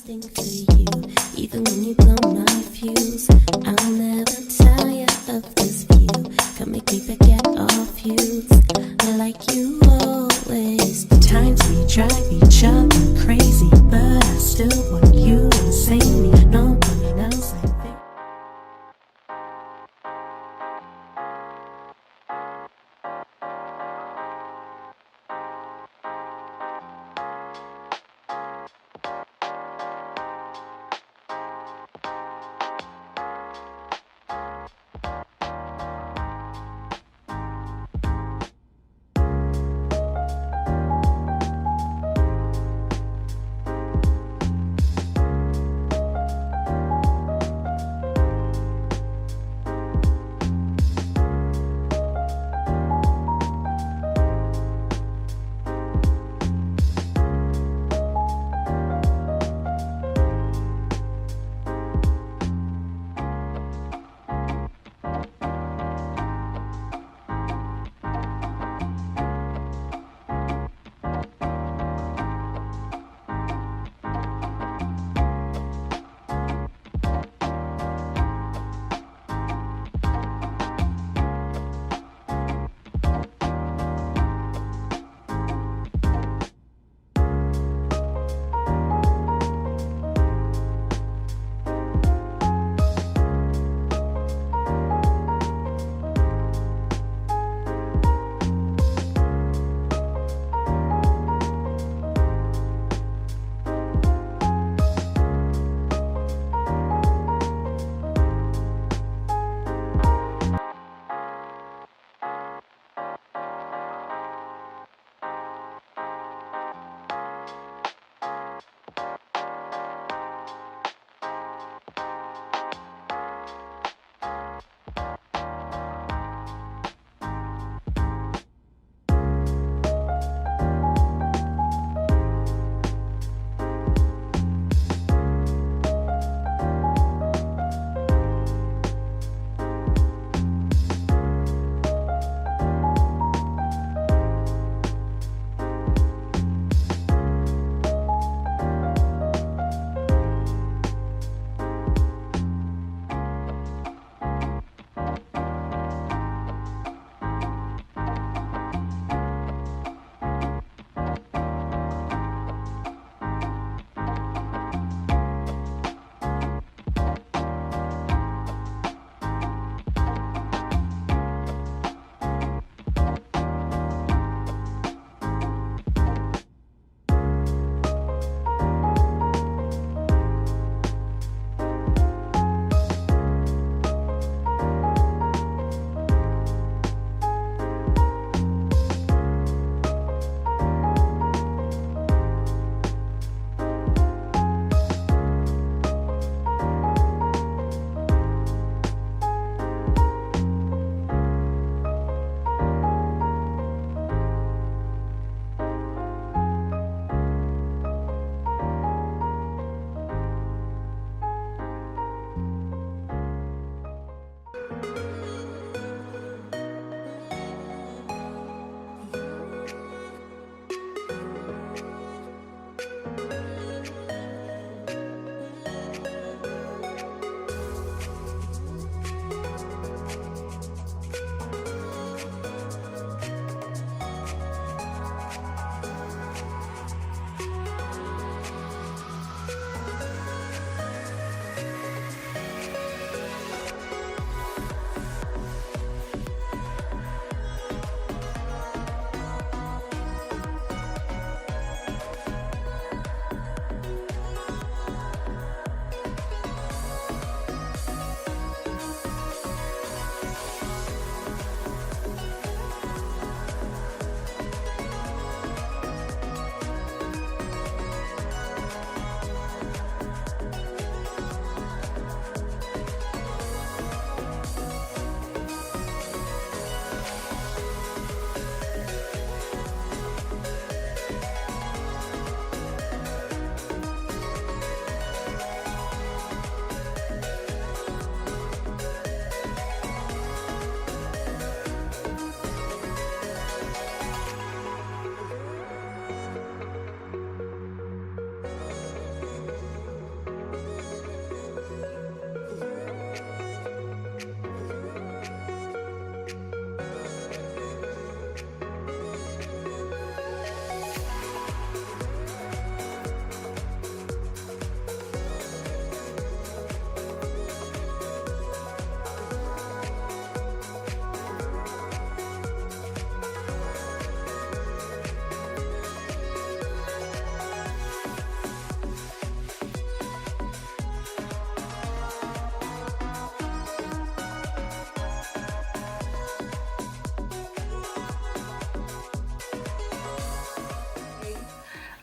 anything for you, even when you blow my fuse. I'll never tire of this view. Come make me forget all feuds, like you always. Times we drive each other crazy, but I still want you insanely. No one else like me.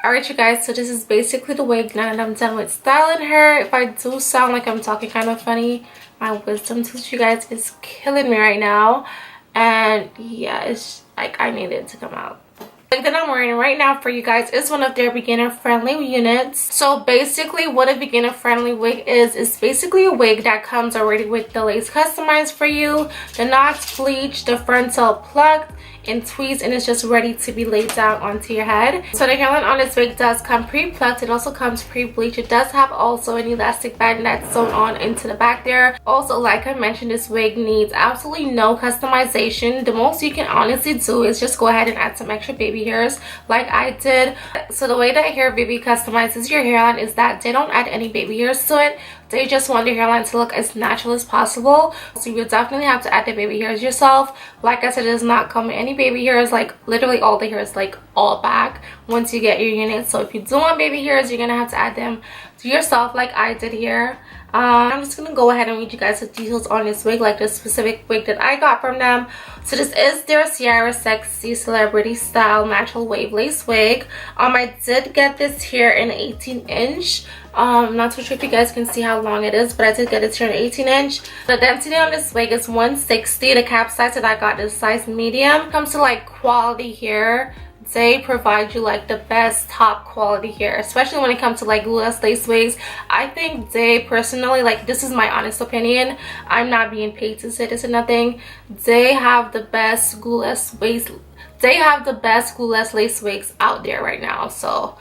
Alright, you guys, so this is basically the wig now that I'm done with styling her. If I do sound like I'm talking kind of funny, my wisdom tooth, you guys, is killing me right now. And yeah, it's like I need it to come out. The wig that I'm wearing right now for you guys is one of their beginner friendly units. So basically what a beginner friendly wig is basically a wig that comes already with the lace customized for you, the knots bleached, the frontal plucked and tweezed, and it's just ready to be laid down onto your head. So the hairline on this wig does come pre-plucked. It also comes pre-bleached. It does have also an elastic band that's sewn on into the back there. Also, like I mentioned, this wig needs absolutely no customization. The most you can honestly do is just go ahead and add some extra baby hairs like I did. So the way that Hairvivi customizes your hairline is that they don't add any baby hairs to it. They just want the hairline to look as natural as possible. So you definitely have to add the baby hairs yourself. Like I said, it does not come with any baby hairs. Like literally all the hairs like all back once you get your unit. So if you do want baby hairs, you're gonna have to add them to yourself like I did here. I'm just gonna go ahead and read you guys the details on this wig, like the specific wig that I got from them. So this is their Sierra Sexy Celebrity Style Natural Wave Lace wig. I did get this here in 18-inch. I'm not too sure if you guys can see how long it is, but I did get it here in 18-inch. The density on this wig is 160. The cap size that I got is size medium. When it comes to like quality here, they provide you like the best top quality hair, especially when it comes to like glueless lace wigs. I think they personally, like, this is my honest opinion, I'm not being paid to say this or nothing, they have the best glueless wigs, they have the best glueless lace wigs out there right now. So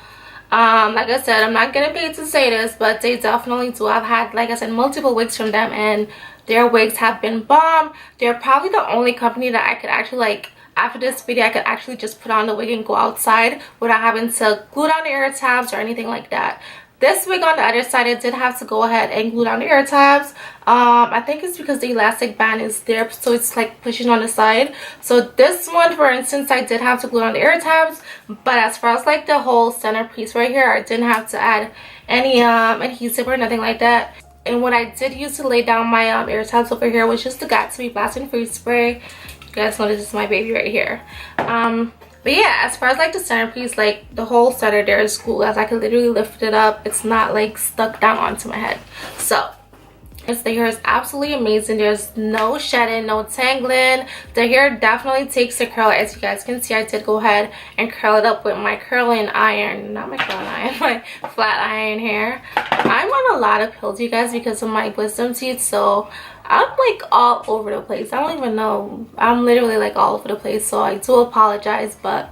like I said, I'm not getting paid to say this, but they definitely do. I've had, like I said, multiple wigs from them and their wigs have been bomb. They're probably the only company that I could actually, like, after this video, I could actually just put on the wig and go outside without having to glue down the ear tabs or anything like that. This wig on the other side, I did have to go ahead and glue down the ear tabs. I think it's because the elastic band is there, so it's like pushing on the side. So this one, for instance, I did have to glue down the ear tabs, but as far as like the whole centerpiece right here, I didn't have to add any adhesive or nothing like that. And what I did use to lay down my ear tabs over here was just the Gatsby Blasting Free Spray. You guys know this is my baby right here. But yeah, as far as like the centerpiece, like the whole center there is cool, as I can literally lift it up. It's not like stuck down onto my head. So the hair is absolutely amazing. There's no shedding, no tangling. The hair definitely takes a curl. As you guys can see, I did go ahead and curl it up with my curling iron, not my curling iron, my flat iron hair. I'm on a lot of pills, you guys, because of my wisdom teeth, so I'm like all over the place. I don't even know, I'm literally like all over the place, so I do apologize. But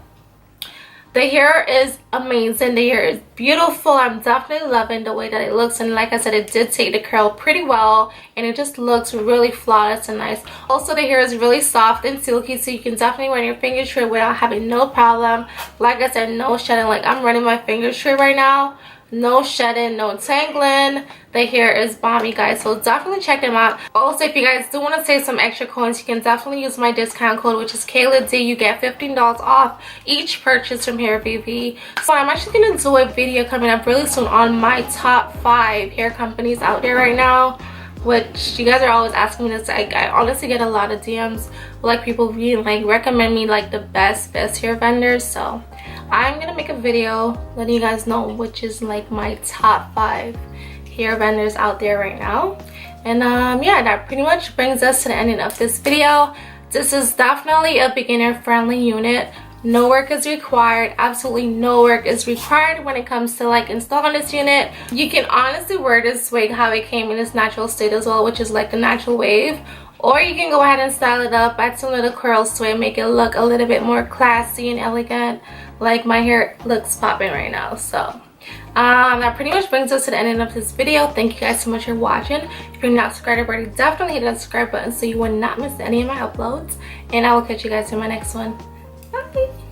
the hair is amazing. The hair is beautiful. I'm definitely loving the way that it looks, and like I said, it did take the curl pretty well and it just looks really flawless and nice. Also, the hair is really soft and silky, so you can definitely run your fingers through it without having no problem. Like I said, no shedding. Like I'm running my fingers through it right now. No shedding, no tangling. The hair is bomb, you guys, so definitely check them out. Also, if you guys do want to save some extra coins, you can definitely use my discount code, which is Kaayladee. You get $15 off each purchase from Hairvivi. So I'm actually going to do a video coming up really soon on my top 5 hair companies out there right now, which you guys are always asking me this. I honestly get a lot of DMs, like people really like recommend me like the best hair vendors. So I'm gonna make a video letting you guys know which is like my top 5 hair vendors out there right now. And yeah, that pretty much brings us to the ending of this video. This is definitely a beginner friendly unit. No work is required. Absolutely no work is required when it comes to like installing this unit. You can honestly wear this wig how it came in its natural state as well, which is like the natural wave. Or you can go ahead and style it up, add some little curls to it, make it look a little bit more classy and elegant, like my hair looks popping right now. So that pretty much brings us to the end of this video. Thank you guys so much for watching. If you're not subscribed already, definitely hit that subscribe button so you will not miss any of my uploads. And I will catch you guys in my next one. Bye.